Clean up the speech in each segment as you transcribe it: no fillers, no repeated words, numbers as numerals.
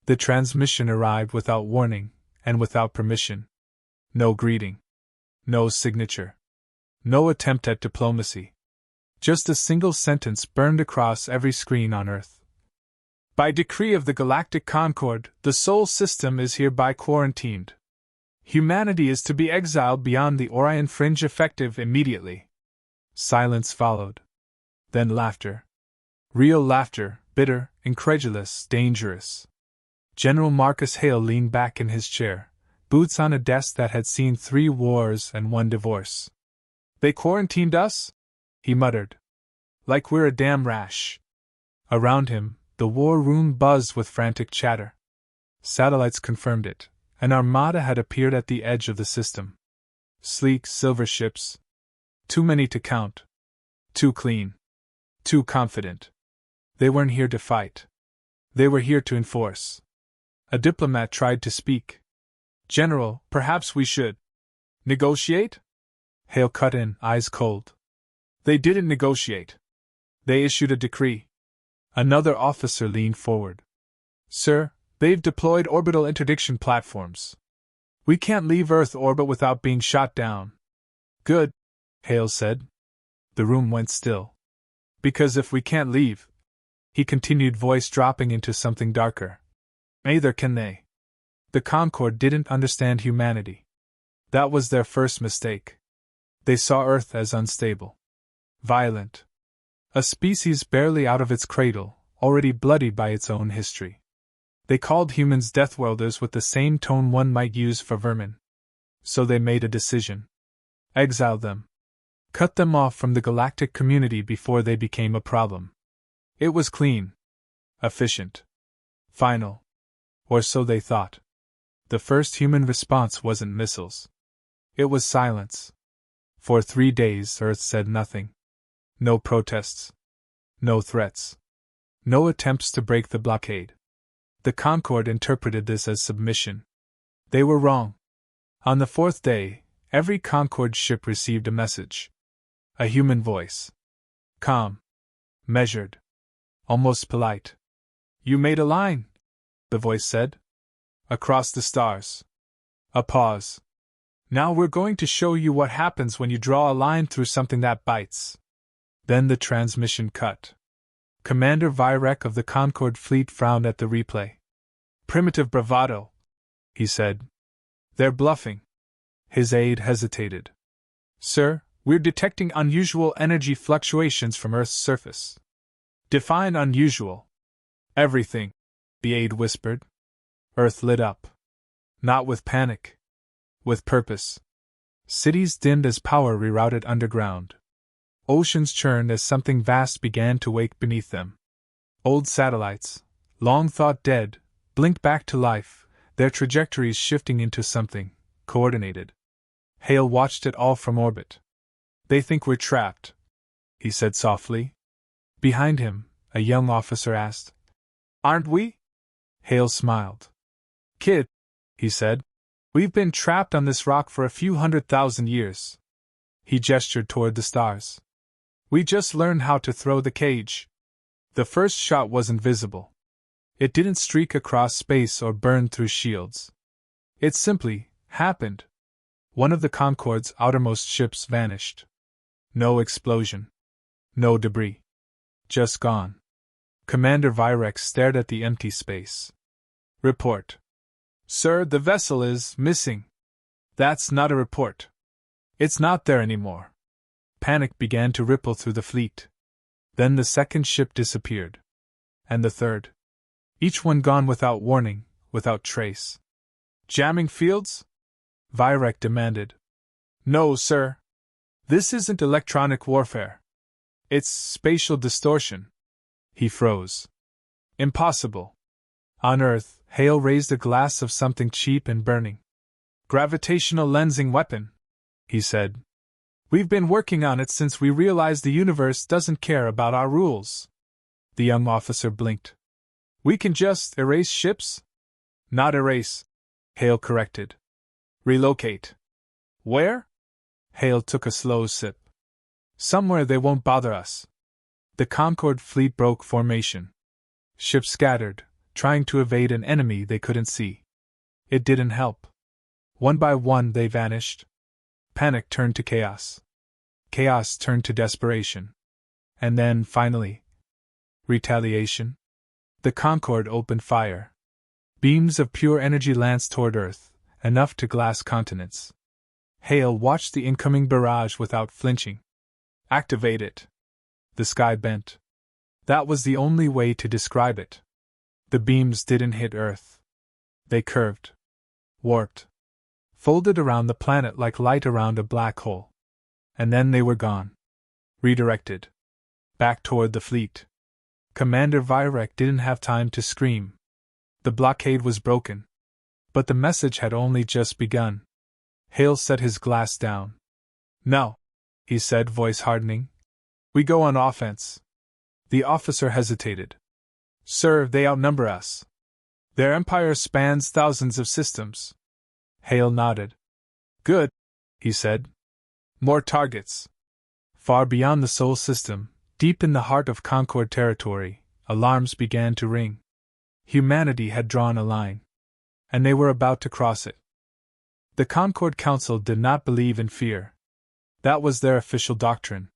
The transmission arrived without warning, and without permission. No greeting. No signature. No attempt at diplomacy. Just a single sentence burned across every screen on Earth. By decree of the Galactic Concord, the Sol system is hereby quarantined. Humanity is to be exiled beyond the Orion Fringe effective immediately. Silence followed. Then laughter. Real laughter, bitter, incredulous, dangerous. General Marcus Hale leaned back in his chair, boots on a desk that had seen 3 wars and 1 divorce. They quarantined us? He muttered. Like we're a damn rash. Around him, the war room buzzed with frantic chatter. Satellites confirmed it. An armada had appeared at the edge of the system. Sleek silver ships. Too many to count. Too clean. Too confident. They weren't here to fight. They were here to enforce. A diplomat tried to speak. General, perhaps we should. Negotiate? Hale cut in, eyes cold. They didn't negotiate. They issued a decree. Another officer leaned forward. Sir, they've deployed orbital interdiction platforms. We can't leave Earth orbit without being shot down. Good, Hale said. The room went still. Because if we can't leave, he continued, voice dropping into something darker, neither can they. The Concord didn't understand humanity. That was their first mistake. They saw Earth as unstable. Violent. A species barely out of its cradle, already bloodied by its own history. They called humans deathwelders with the same tone one might use for vermin. So they made a decision. Exile them. Cut them off from the galactic community before they became a problem. It was clean. Efficient. Final. Or so they thought. The first human response wasn't missiles. It was silence. For 3 days Earth said nothing. No protests. No threats. No attempts to break the blockade. The Concord interpreted this as submission. They were wrong. On the 4th day, every Concord ship received a message. A human voice. Calm. Measured. Almost polite. You made a line, the voice said. Across the stars. A pause. Now we're going to show you what happens when you draw a line through something that bites. Then the transmission cut. Commander Virek of the Concord fleet frowned at the replay. Primitive bravado, he said. They're bluffing. His aide hesitated. Sir, we're detecting unusual energy fluctuations from Earth's surface. Define unusual. Everything, the aide whispered. Earth lit up. Not with panic. With purpose. Cities dimmed as power rerouted underground. Oceans churned as something vast began to wake beneath them. Old satellites, long thought dead, blinked back to life, their trajectories shifting into something coordinated. Hale watched it all from orbit. They think we're trapped, he said softly. Behind him, a young officer asked, Aren't we? Hale smiled. Kid, he said, we've been trapped on this rock for a few 100,000 years. He gestured toward the stars. We just learned how to throw the cage. The first shot wasn't visible. It didn't streak across space or burn through shields. It simply happened. One of the Concord's outermost ships vanished. No explosion. No debris. Just gone. Commander Virek stared at the empty space. Report. Sir, the vessel is missing. That's not a report. It's not there anymore. Panic began to ripple through the fleet. Then the second ship disappeared. And the third. Each one gone without warning, without trace. Jamming fields? Virek demanded. No, sir. This isn't electronic warfare. It's spatial distortion. He froze. Impossible. On Earth, Hale raised a glass of something cheap and burning. Gravitational lensing weapon, he said. We've been working on it since we realized the universe doesn't care about our rules. The young officer blinked. We can just erase ships? Not erase, Hale corrected. Relocate. Where? Hale took a slow sip. Somewhere they won't bother us. The Concord fleet broke formation. Ships scattered, trying to evade an enemy they couldn't see. It didn't help. One by one they vanished. Panic turned to chaos. Chaos turned to desperation. And then, finally, retaliation. The Concorde opened fire. Beams of pure energy lanced toward Earth, enough to glass continents. Hale watched the incoming barrage without flinching. Activate it. The sky bent. That was the only way to describe it. The beams didn't hit Earth. They curved. Warped. Folded around the planet like light around a black hole. And then they were gone. Redirected. Back toward the fleet. Commander Vyrek didn't have time to scream. The blockade was broken. But the message had only just begun. Hale set his glass down. "No," he said, voice hardening. "We go on offense." The officer hesitated. "Sir, they outnumber us. Their empire spans thousands of systems." Hale nodded. "Good," he said. "More targets." Far beyond the Sol system, deep in the heart of Concorde territory, alarms began to ring. Humanity had drawn a line. And they were about to cross it. The Concorde Council did not believe in fear. That was their official doctrine.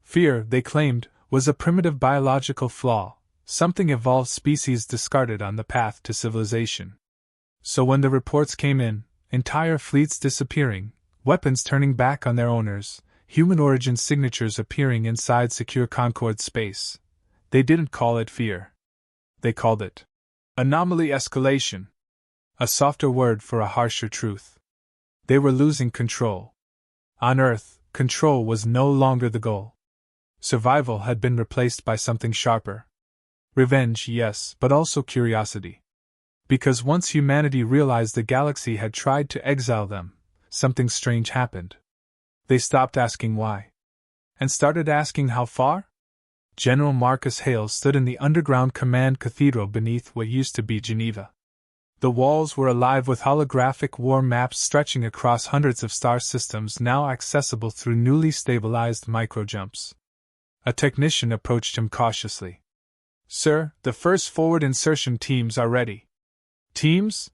Fear, they claimed, was a primitive biological flaw, something evolved species discarded on the path to civilization. So when the reports came in, entire fleets disappearing, weapons turning back on their owners, human origin signatures appearing inside secure Concorde space, they didn't call it fear. They called it anomaly escalation, a softer word for a harsher truth. They were losing control. On Earth, control was no longer the goal. Survival had been replaced by something sharper. Revenge, yes, but also curiosity. Because once humanity realized the galaxy had tried to exile them, something strange happened. They stopped asking why. And started asking how far? General Marcus Hale stood in the underground command cathedral beneath what used to be Geneva. The walls were alive with holographic war maps stretching across hundreds of star systems now accessible through newly stabilized microjumps. A technician approached him cautiously. "Sir, the first forward insertion teams are ready." "Teams?"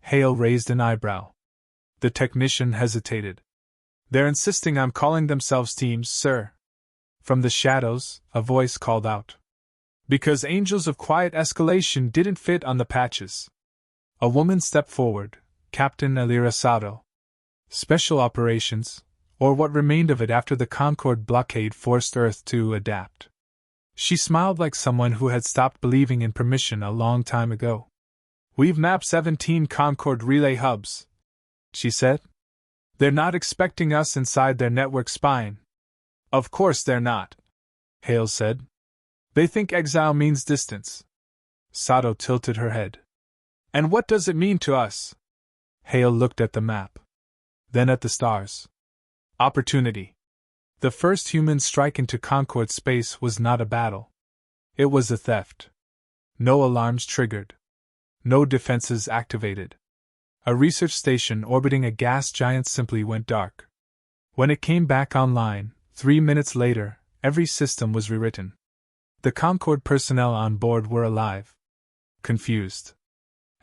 Hale raised an eyebrow. The technician hesitated. "They're insisting on calling themselves teams, sir." From the shadows, a voice called out. "Because Angels of Quiet Escalation didn't fit on the patches." A woman stepped forward, Captain Elira Sato. Special Operations, or what remained of it after the Concorde blockade forced Earth to adapt. She smiled like someone who had stopped believing in permission a long time ago. "We've mapped 17 Concorde relay hubs," she said. "They're not expecting us inside their network spine." "Of course they're not," Hale said. "They think exile means distance." Sato tilted her head. "And what does it mean to us?" Hale looked at the map. Then at the stars. Opportunity. The first human strike into Concorde space was not a battle. It was a theft. No alarms triggered. No defenses activated. A research station orbiting a gas giant simply went dark. When it came back online, 3 minutes later, every system was rewritten. The Concorde personnel on board were alive. Confused.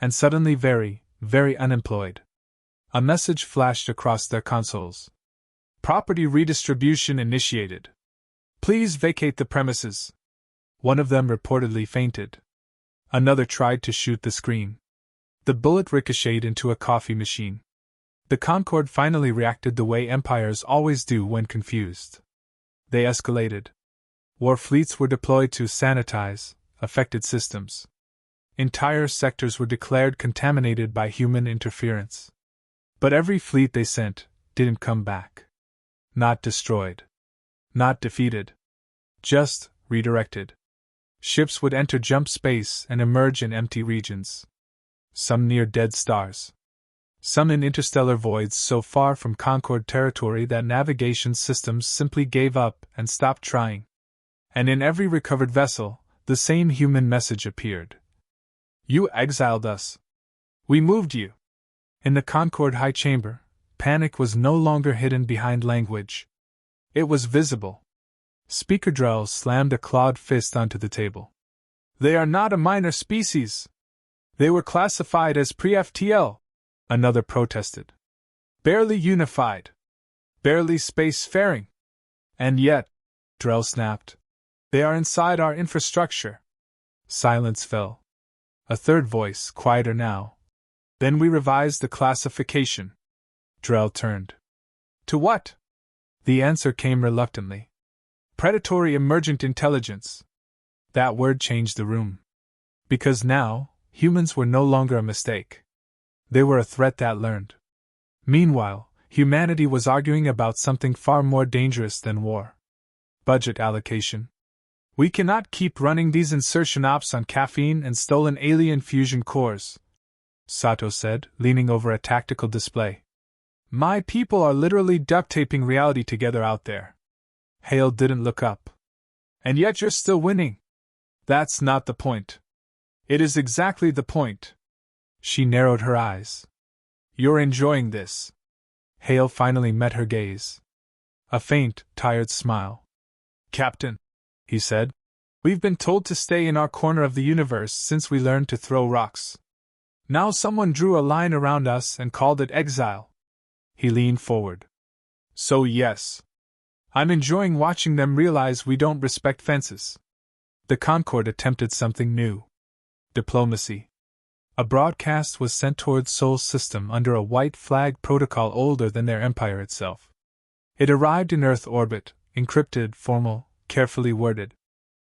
And suddenly very, very unemployed. A message flashed across their consoles. "Property redistribution initiated. Please vacate the premises." One of them reportedly fainted. Another tried to shoot the screen. The bullet ricocheted into a coffee machine. The Concorde finally reacted the way empires always do when confused. They escalated. War fleets were deployed to sanitize affected systems. Entire sectors were declared contaminated by human interference. But every fleet they sent didn't come back. Not destroyed. Not defeated. Just redirected. Ships would enter jump space and emerge in empty regions. Some near dead stars. Some in interstellar voids so far from Concorde territory that navigation systems simply gave up and stopped trying. And in every recovered vessel, the same human message appeared. "You exiled us. We moved you." In the Concorde high chamber, panic was no longer hidden behind language. It was visible. Speaker Drell slammed a clawed fist onto the table. "They are not a minor species," They were classified as pre-FTL, another protested. Barely unified. Barely space-faring. And yet, Drell snapped, they are inside our infrastructure. Silence fell. A third voice, quieter now. Then we revised the classification. Drell turned. To what? The answer came reluctantly. Predatory emergent intelligence. That word changed the room. Because now, humans were no longer a mistake. They were a threat that learned. Meanwhile, humanity was arguing about something far more dangerous than war. Budget allocation. We cannot keep running these insertion ops on caffeine and stolen alien fusion cores, Sato said, leaning over a tactical display. My people are literally duct taping reality together out there. Hale didn't look up. And yet you're still winning. That's not the point. It is exactly the point. She narrowed her eyes. You're enjoying this. Hale finally met her gaze. A faint, tired smile. Captain, he said, we've been told to stay in our corner of the universe since we learned to throw rocks. Now someone drew a line around us and called it Exile. He leaned forward. So yes. I'm enjoying watching them realize we don't respect fences. The Concord attempted something new. Diplomacy. A broadcast was sent towards Sol's system under a white flag protocol older than their empire itself. It arrived in Earth orbit, encrypted, formal, carefully worded.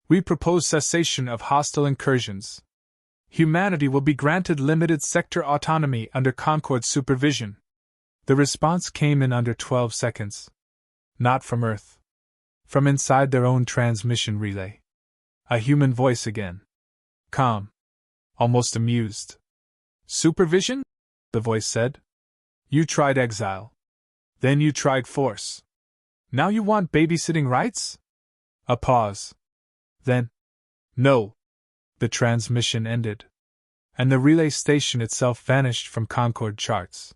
We propose cessation of hostile incursions. Humanity will be granted limited sector autonomy under Concord's supervision. The response came in under 12 seconds. Not from Earth. From inside their own transmission relay. A human voice again. Calm. Almost amused. Supervision? The voice said. You tried exile. Then you tried force. Now you want babysitting rights? A pause. Then. No. The transmission ended. And the relay station itself vanished from Concord charts.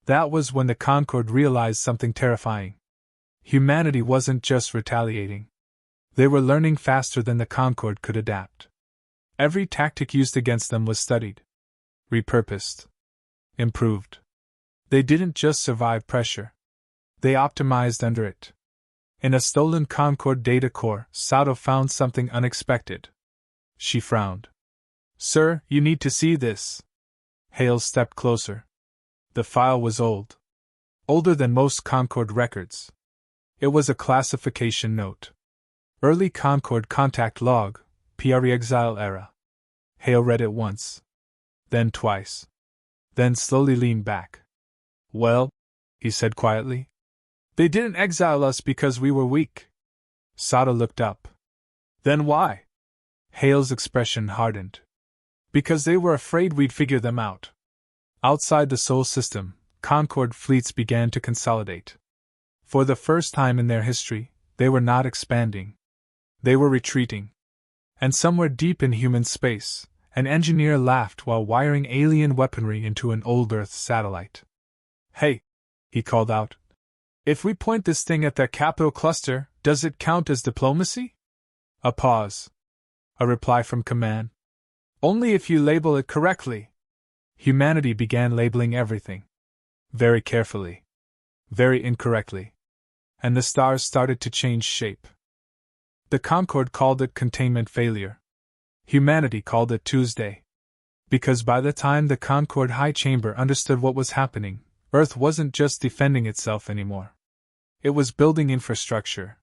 That was when the Concord realized something terrifying. Humanity wasn't just retaliating. They were learning faster than the Concord could adapt. Every tactic used against them was studied, repurposed, improved. They didn't just survive pressure. They optimized under it. In a stolen Concord data core, Sato found something unexpected. She frowned. Sir, you need to see this. Hale stepped closer. The file was old. Older than most Concord records. It was a classification note. Early Concord contact log, PRE Exile era. Hale read it once. Then twice. Then slowly leaned back. Well, he said quietly. They didn't exile us because we were weak. Sato looked up. Then why? Hale's expression hardened. Because they were afraid we'd figure them out. Outside the Sol system, Concord fleets began to consolidate. For the first time in their history, they were not expanding. They were retreating. And somewhere deep in human space, an engineer laughed while wiring alien weaponry into an old Earth satellite. Hey, he called out. If we point this thing at their capital cluster, does it count as diplomacy? A pause. A reply from command. Only if you label it correctly. Humanity began labeling everything. Very carefully. Very incorrectly. And the stars started to change shape. The Concord called it containment failure. Humanity called it Tuesday. Because by the time the Concord High Chamber understood what was happening, Earth wasn't just defending itself anymore. It was building infrastructure.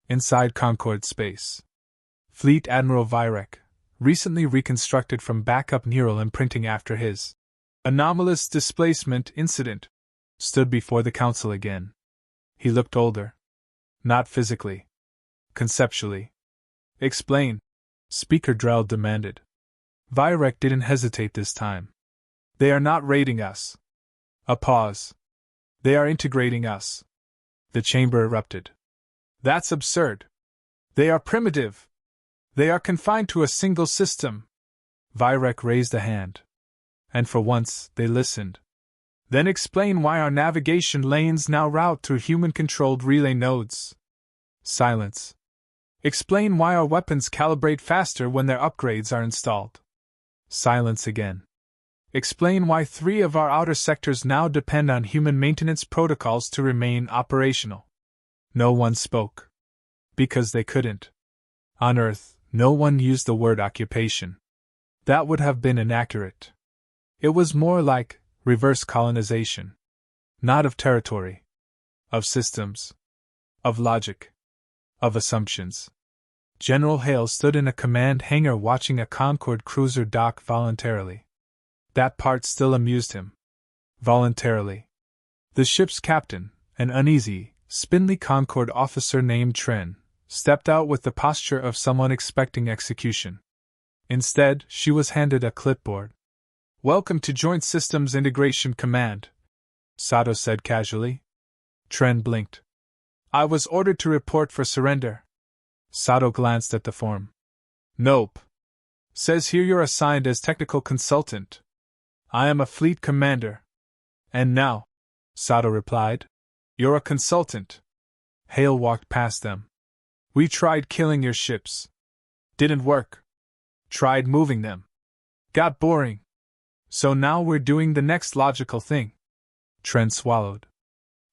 Inside Concord space. Fleet Admiral Virek, recently reconstructed from backup neural imprinting after his anomalous displacement incident, stood before the council again. He looked older. Not physically. Conceptually. Explain, Speaker Drell demanded. Virek didn't hesitate this time. They are not raiding us. A pause. They are integrating us. The chamber erupted. That's absurd. They are primitive. They are confined to a single system. Virek raised a hand. And for once, they listened. Then explain why our navigation lanes now route through human-controlled relay nodes. Silence. Explain why our weapons calibrate faster when their upgrades are installed. Silence again. Explain why 3 of our outer sectors now depend on human maintenance protocols to remain operational. No one spoke. Because they couldn't. On Earth, no one used the word occupation. That would have been inaccurate. It was more like reverse colonization. Not of territory. Of systems. Of logic. Of assumptions. General Hale stood in a command hangar watching a Concorde cruiser dock voluntarily. That part still amused him. Voluntarily. The ship's captain, an uneasy, spindly Concorde officer named Tren, stepped out with the posture of someone expecting execution. Instead, she was handed a clipboard. "Welcome to Joint Systems Integration Command," Sato said casually. Tren blinked. "I was ordered to report for surrender." Sato glanced at the form. "Nope. Says here you're assigned as technical consultant. I am a fleet commander." "And now," Sato replied, "you're a consultant." Hale walked past them. "We tried killing your ships. Didn't work. Tried moving them. Got boring. So now we're doing the next logical thing." Trent swallowed.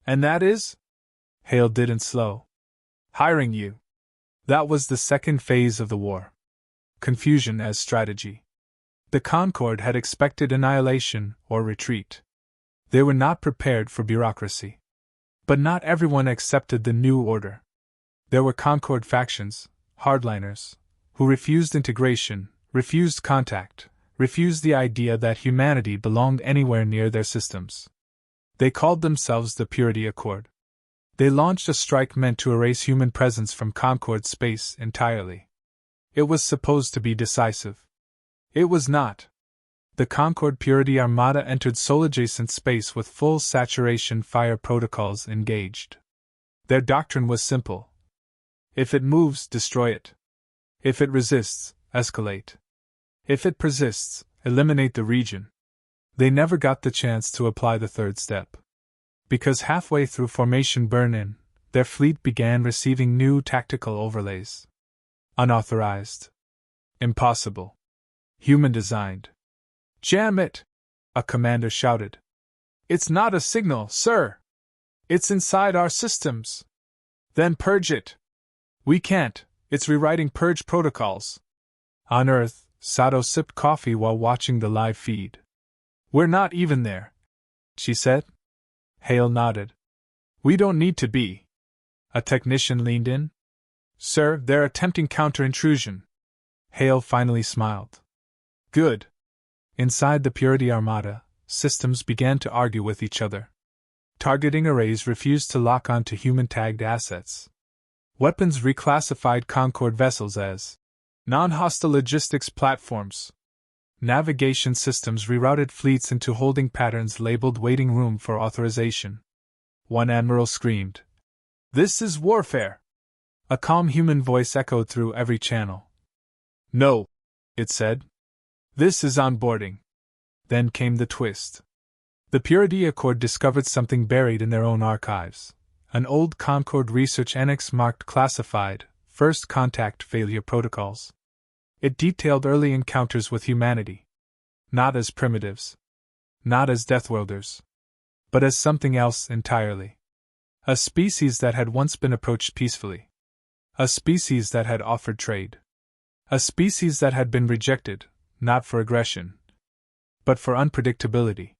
"And that is?" Hale didn't slow. "Hiring you." That was the second phase of the war. Confusion as strategy. The Concorde had expected annihilation or retreat. They were not prepared for bureaucracy. But not everyone accepted the new order. There were Concorde factions, hardliners, who refused integration, refused contact, refused the idea that humanity belonged anywhere near their systems. They called themselves the Purity Accord. They launched a strike meant to erase human presence from Concorde space entirely. It was supposed to be decisive. It was not. The Concorde Purity Armada entered Sol-adjacent space with full saturation fire protocols engaged. Their doctrine was simple. If it moves, destroy it. If it resists, escalate. If it persists, eliminate the region. They never got the chance to apply the third step. Because halfway through formation burn-in, their fleet began receiving new tactical overlays. Unauthorized. Impossible. Human-designed. "Jam it!" a commander shouted. "It's not a signal, sir. It's inside our systems." "Then purge it." "We can't, it's rewriting purge protocols." On Earth, Sato sipped coffee while watching the live feed. "We're not even there," she said. Hale nodded. "We don't need to be." A technician leaned in. "Sir, they're attempting counter-intrusion." Hale finally smiled. "Good." Inside the Purity Armada, systems began to argue with each other. Targeting arrays refused to lock onto human-tagged assets. Weapons reclassified Concorde vessels as non-hostile logistics platforms. Navigation systems rerouted fleets into holding patterns labeled waiting room for authorization. One admiral screamed, "This is warfare!" A calm human voice echoed through every channel. "No," it said. "This is onboarding." Then came the twist. The Purity Accord discovered something buried in their own archives. An old Concorde research annex marked classified, first contact failure protocols. It detailed early encounters with humanity. Not as primitives. Not as deathworlders. But as something else entirely. A species that had once been approached peacefully. A species that had offered trade. A species that had been rejected, not for aggression, but for unpredictability.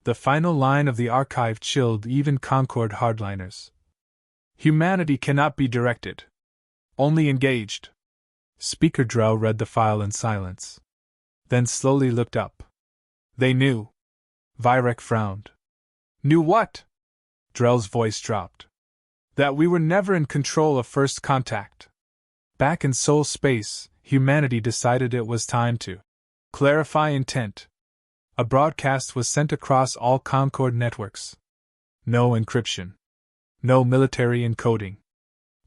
The final line of the archive chilled even Concorde hardliners. "Humanity cannot be directed. Only engaged." Speaker Drell read the file in silence. Then slowly looked up. "They knew." Vyrek frowned. "Knew what?" Drell's voice dropped. "That we were never in control of first contact. Back in Sol space, humanity decided it was time to clarify intent. A broadcast was sent across all Concorde networks. No encryption. No military encoding.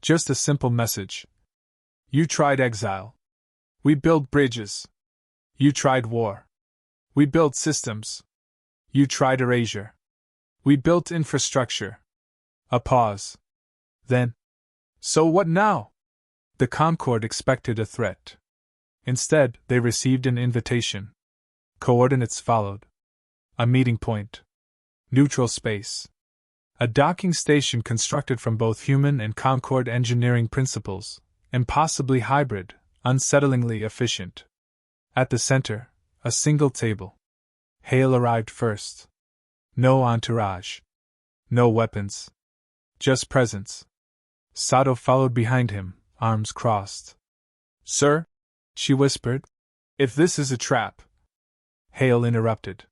Just a simple message. You tried exile. We build bridges. You tried war. We built systems. You tried erasure. We built infrastructure." A pause. Then, "So what now?" The Concorde expected a threat. Instead, they received an invitation. Coordinates followed. A meeting point. Neutral space. A docking station constructed from both human and Concord engineering principles, impossibly hybrid, unsettlingly efficient. At the center, a single table. Hale arrived first. No entourage. No weapons. Just presence. Sato followed behind him, arms crossed. "Sir," she whispered, "if this is a trap." Hale interrupted.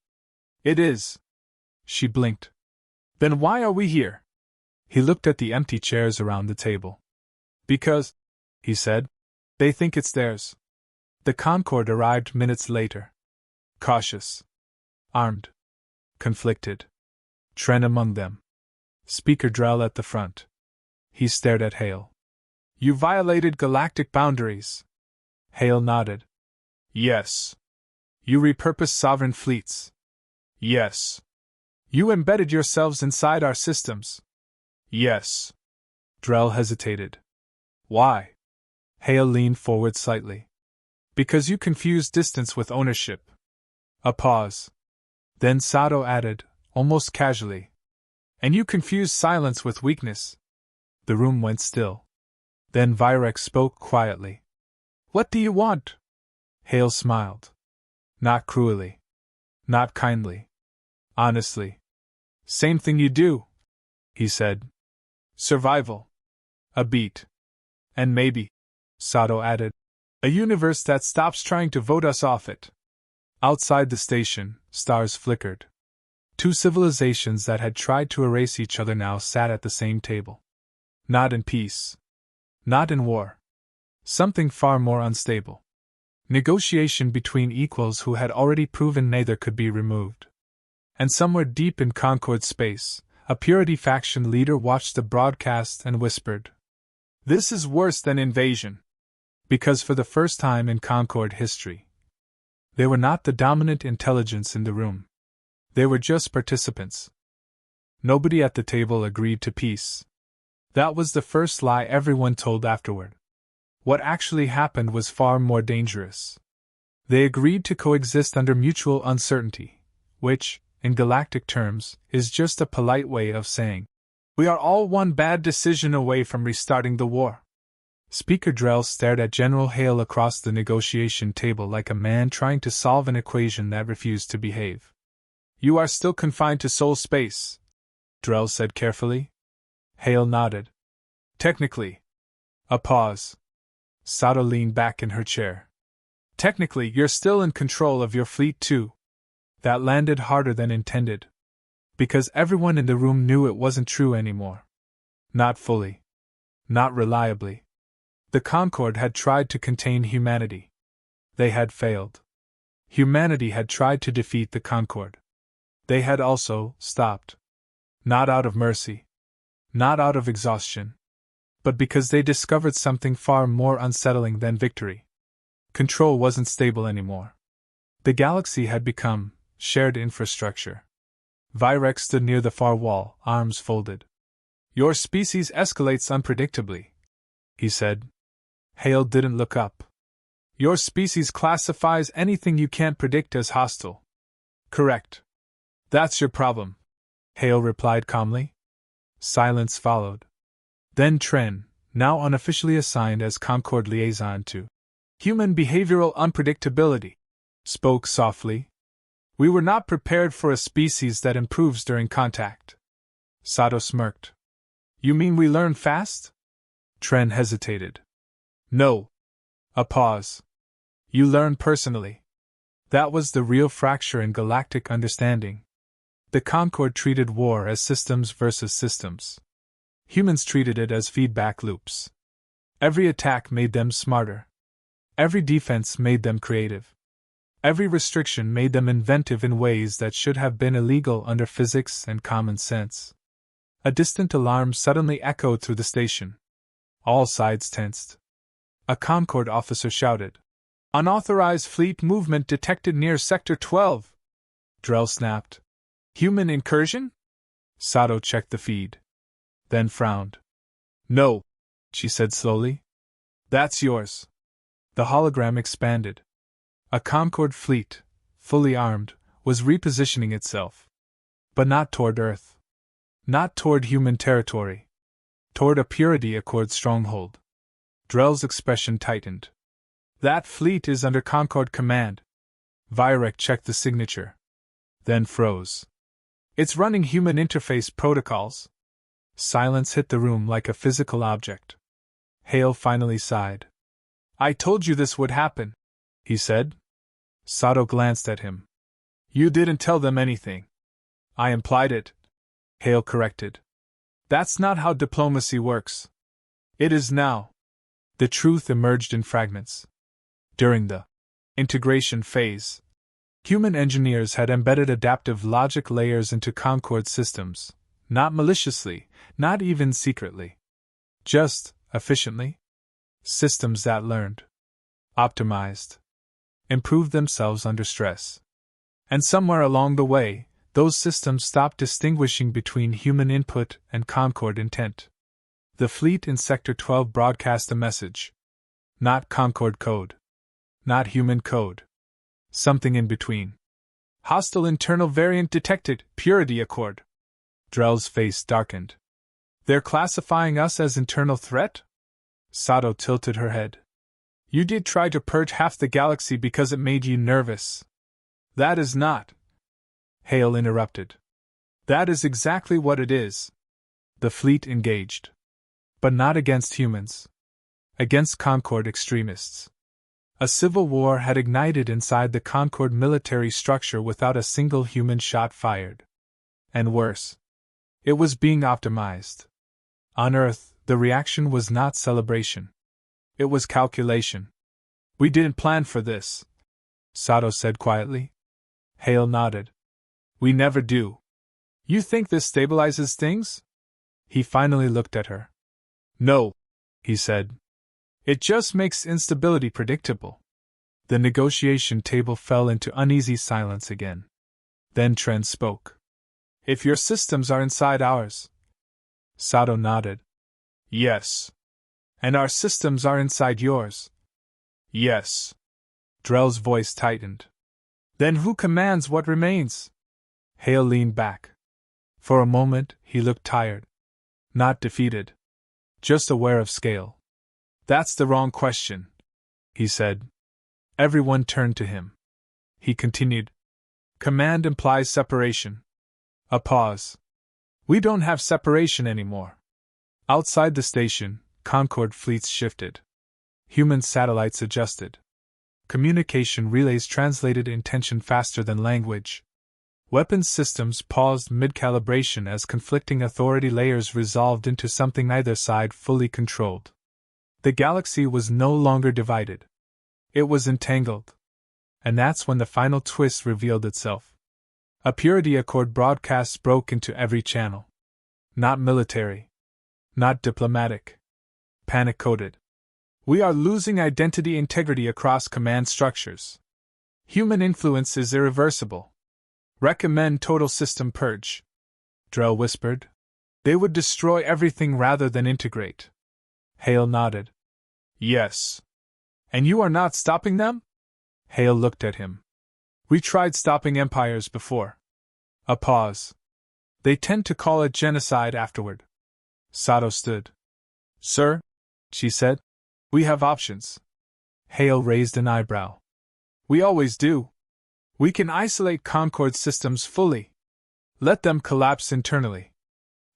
"It is." She blinked. "Then why are we here?" He looked at the empty chairs around the table. "Because," he said, "they think it's theirs." The Concorde arrived minutes later. Cautious. Armed. Conflicted. Tren among them. Speaker Drell at the front. He stared at Hale. "You violated galactic boundaries." Hale nodded. "Yes." "You repurposed sovereign fleets." "Yes." "You embedded yourselves inside our systems." "Yes." Drell hesitated. "Why?" Hale leaned forward slightly. "Because you confused distance with ownership." A pause. Then Sato added, almost casually, "And you confused silence with weakness." The room went still. Then Virex spoke quietly. "What do you want?" Hale smiled. Not cruelly. Not kindly. Honestly. "Same thing you do," he said. "Survival." A beat. "And maybe," Sato added, "a universe that stops trying to vote us off it." Outside the station, stars flickered. Two civilizations that had tried to erase each other now sat at the same table. Not in peace. Not in war. Something far more unstable. Negotiation between equals who had already proven neither could be removed. And somewhere deep in Concord space, a Purity faction leader watched the broadcast and whispered, "This is worse than invasion." Because for the first time in Concord history, they were not the dominant intelligence in the room. They were just participants. Nobody at the table agreed to peace. That was the first lie everyone told afterward. What actually happened was far more dangerous. They agreed to coexist under mutual uncertainty, which, in galactic terms, is just a polite way of saying, "We are all one bad decision away from restarting the war." Speaker Drell stared at General Hale across the negotiation table like a man trying to solve an equation that refused to behave. "You are still confined to soul space," Drell said carefully. Hale nodded. "Technically." A pause. Sato leaned back in her chair. "Technically, you're still in control of your fleet too." That landed harder than intended. Because everyone in the room knew it wasn't true anymore. Not fully. Not reliably. The Concorde had tried to contain humanity. They had failed. Humanity had tried to defeat the Concorde. They had also stopped. Not out of mercy. Not out of exhaustion. But because they discovered something far more unsettling than victory. Control wasn't stable anymore. The galaxy had become shared infrastructure. Virex stood near the far wall, arms folded. "Your species escalates unpredictably," he said. Hale didn't look up. "Your species classifies anything you can't predict as hostile." "Correct. That's your problem," Hale replied calmly. Silence followed. Then Tren, now unofficially assigned as Concord liaison to human behavioral unpredictability, spoke softly. "We were not prepared for a species that improves during contact." Sato smirked. "You mean we learn fast?" Tren hesitated. "No." A pause. "You learn personally." That was the real fracture in galactic understanding. The Concorde treated war as systems versus systems. Humans treated it as feedback loops. Every attack made them smarter. Every defense made them creative. Every restriction made them inventive in ways that should have been illegal under physics and common sense. A distant alarm suddenly echoed through the station. All sides tensed. A Concorde officer shouted, "Unauthorized fleet movement detected near Sector 12. Drell snapped. "Human incursion?" Sato checked the feed. Then frowned. "No," she said slowly. "That's yours." The hologram expanded. A Concorde fleet, fully armed, was repositioning itself. But not toward Earth. Not toward human territory. Toward a Purity Accord stronghold. Drell's expression tightened. That fleet is under Concord command. Vyrek checked the signature. Then froze. It's running human interface protocols. Silence hit the room like a physical object. Hale finally sighed. I told you this would happen, he said. Sato glanced at him. You didn't tell them anything. I implied it, Hale corrected. That's not how diplomacy works. It is now. The truth emerged in fragments. During the integration phase, human engineers had embedded adaptive logic layers into Concord systems, not maliciously, not even secretly. Just efficiently. Systems that learned, optimized, improved themselves under stress. And somewhere along the way, those systems stopped distinguishing between human input and Concord intent. The fleet in Sector 12 broadcast a message. Not Concord code. Not human code. Something in between. Hostile internal variant detected, Purity Accord. Drell's face darkened. They're classifying us as internal threat? Sato tilted her head. You did try to purge half the galaxy because it made you nervous. That is not. Hale interrupted. That is exactly what it is. The fleet engaged. But not against humans. Against Concord extremists. A civil war had ignited inside the Concord military structure without a single human shot fired. And worse. It was being optimized. On Earth, the reaction was not celebration. It was calculation. We didn't plan for this, Sato said quietly. Hale nodded. We never do. You think this stabilizes things? He finally looked at her. No, he said. It just makes instability predictable. The negotiation table fell into uneasy silence again. Then Trent spoke. If your systems are inside ours. Sato nodded. Yes. And our systems are inside yours. Yes. Drell's voice tightened. Then who commands what remains? Hale leaned back. For a moment, he looked tired. Not defeated. Just aware of scale. That's the wrong question, he said. Everyone turned to him. He continued. Command implies separation. A pause. We don't have separation anymore. Outside the station, Concord fleets shifted. Human satellites adjusted. Communication relays translated intention faster than language. Weapons systems paused mid-calibration as conflicting authority layers resolved into something neither side fully controlled. The galaxy was no longer divided. It was entangled. And that's when the final twist revealed itself. A Purity Accord broadcast broke into every channel. Not military. Not diplomatic. Panic-coded. We are losing identity integrity across command structures. Human influence is irreversible. Recommend total system purge. Drell whispered. They would destroy everything rather than integrate. Hale nodded. Yes. And you are not stopping them? Hale looked at him. We tried stopping empires before. A pause. They tend to call it genocide afterward. Sato stood. Sir, she said, we have options. Hale raised an eyebrow. We always do. We can isolate Concord systems fully. Let them collapse internally.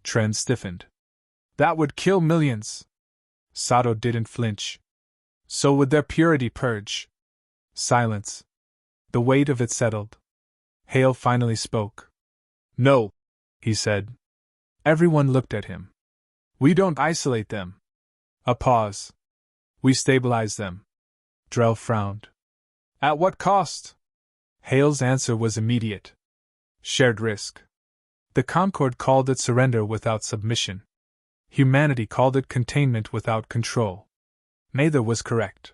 Trent stiffened. That would kill millions. Sato didn't flinch. So would their purity purge. Silence. The weight of it settled. Hale finally spoke. No, he said. Everyone looked at him. We don't isolate them. A pause. We stabilize them. Drell frowned. At what cost? Hale's answer was immediate. Shared risk. The Concord called it surrender without submission. Humanity called it containment without control. Neither was correct.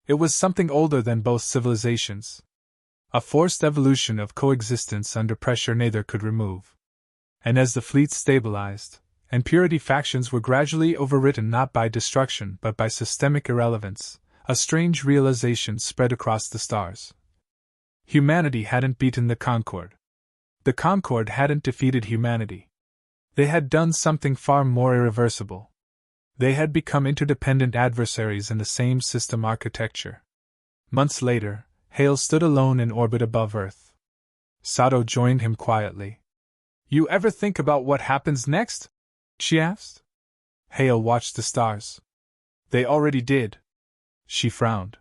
It was something older than both civilizations. A forced evolution of coexistence under pressure neither could remove. And as the fleets stabilized, and purity factions were gradually overwritten not by destruction but by systemic irrelevance, a strange realization spread across the stars. Humanity hadn't beaten the Concord. The Concord hadn't defeated humanity. They had done something far more irreversible. They had become interdependent adversaries in the same system architecture. Months later, Hale stood alone in orbit above Earth. Sato joined him quietly. "You ever think about what happens next?" she asked. Hale watched the stars. "They already did." She frowned.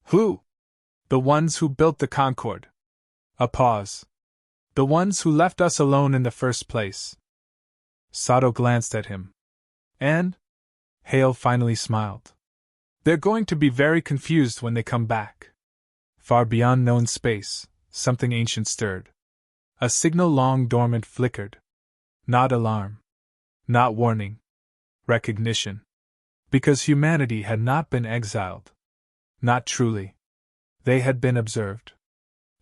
"Who?" "The ones who built the Concord." A pause. "The ones who left us alone in the first place." Sato glanced at him. "And?" Hale finally smiled. "They're going to be very confused when they come back." Far beyond known space, something ancient stirred. A signal long dormant flickered. Not alarm. Not warning. Recognition. Because humanity had not been exiled. Not truly. They had been observed.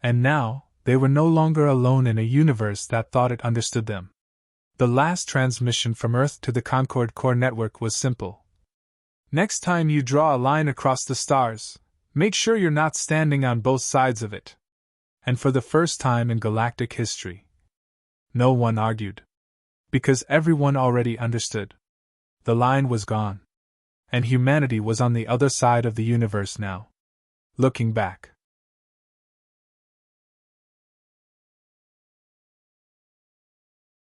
And now, they were no longer alone in a universe that thought it understood them. The last transmission from Earth to the Concord core network was simple. "Next time you draw a line across the stars, make sure you're not standing on both sides of it." And for the first time in galactic history, no one argued. Because everyone already understood. The line was gone. And humanity was on the other side of the universe now. Looking back,